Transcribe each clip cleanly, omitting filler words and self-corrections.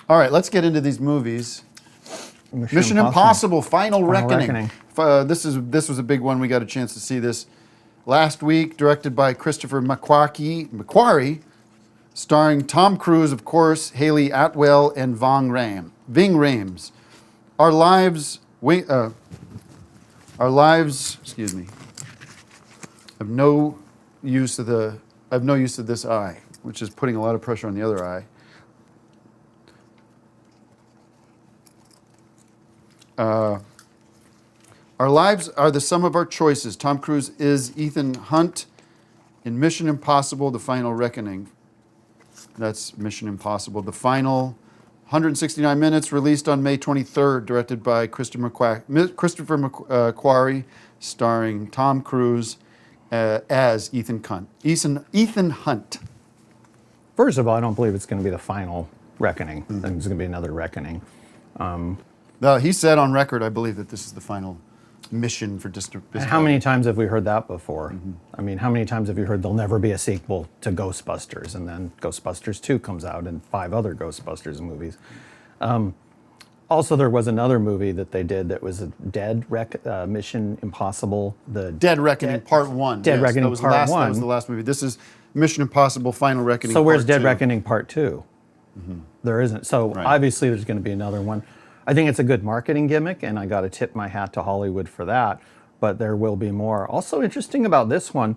All right, let's get into these movies. Mission Impossible: Final Reckoning. This was a big one. We got a chance to see this last week. Directed by Christopher McQuarrie, starring Tom Cruise, of course, Haley Atwell, and Ving Rhames. Our lives, excuse me, have no use of this eye, which is putting a lot of pressure on the other eye. Our lives are the sum of our choices. Tom Cruise is Ethan Hunt in Mission Impossible: The Final Reckoning. That's Mission Impossible: The Final. 169 minutes, released on May 23rd, directed by Christopher McQuarrie, starring Tom Cruise as Ethan Hunt. First of all, I don't believe it's going to be the final reckoning. I think it's going to be another reckoning. He said on record, I believe, that this is the final mission for District. How many times have we heard that before? I mean, how many times have you heard there'll never be a sequel to Ghostbusters, and then Ghostbusters 2 comes out and 5 other Ghostbusters movies? Also, there was another movie that they did that was a Mission Impossible. The Dead Reckoning Part 1. Dead Reckoning Part 1. That was the last movie. This is Mission Impossible: Final Reckoning. So where's Dead 2. Reckoning Part 2? There isn't. So obviously there's going to be another one. I think it's a good marketing gimmick, and I got to tip my hat to Hollywood for that, but there will be more. Also interesting about this one,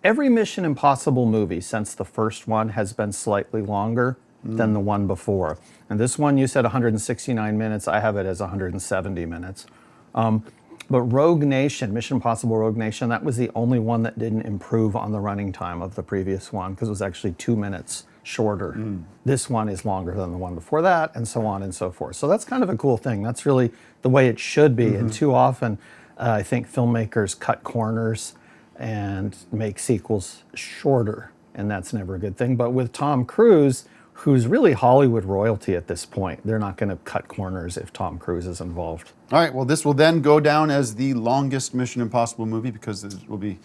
every Mission Impossible movie since the first one has been slightly longer than the one before. And this one, you said 169 minutes. I have it as 170 minutes. But Rogue Nation, Mission Impossible Rogue Nation, that was the only one that didn't improve on the running time of the previous one, because it was actually 2 minutes shorter. This one is longer than the one before that, and so on and so forth. So that's kind of a cool thing. That's really the way it should be. And too often, I think filmmakers cut corners and make sequels shorter, and that's never a good thing. But with Tom Cruise, who's really Hollywood royalty at this point, they're not going to cut corners if Tom Cruise is involved. All right, well, this will then go down as the longest Mission Impossible movie, because it will be...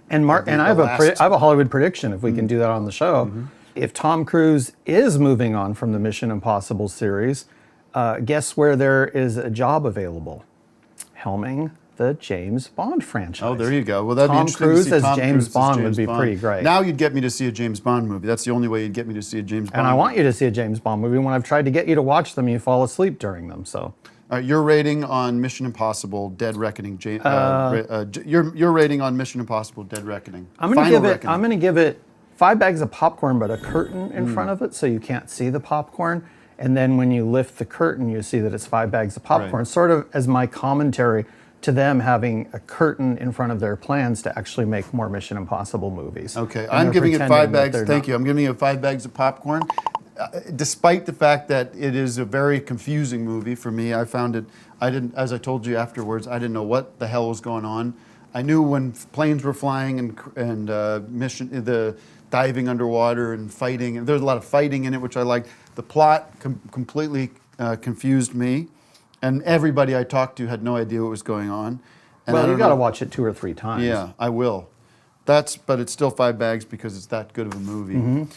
And I have a Hollywood prediction, if we can do that on the show. If Tom Cruise is moving on from the Mission Impossible series, guess where there is a job available? Helming the James Bond franchise. Oh, there you go. Well, that'd be interesting Cruise to see as Tom James Cruise Bond as would be pretty great. Now you'd get me to see a James Bond movie. That's the only way you'd get me to see a James Bond And I movie. want you to see a James Bond movie. When I've tried to get you to watch them, you fall asleep during them. So, your rating on Mission Impossible: Dead Reckoning. Your rating on Mission Impossible: Dead Reckoning. I'm going to give it 5 bags of popcorn, but a curtain in front of it, so you can't see the popcorn. And then when you lift the curtain, you see that it's 5 bags of popcorn, sort of as my commentary to them having a curtain in front of their plans to actually make more Mission Impossible movies. Okay, I'm giving it 5 bags. Thank you. I'm giving it 5 bags of popcorn. Despite the fact that it is a very confusing movie for me, I found it. As I told you afterwards, I didn't know what the hell was going on. I knew when planes were flying and the diving underwater and fighting, and there's a lot of fighting in it, which I liked. The plot completely confused me, and everybody I talked to had no idea what was going on. And well, you got to watch it 2 or 3 times. Yeah, I will. But it's still 5 bags because it's that good of a movie.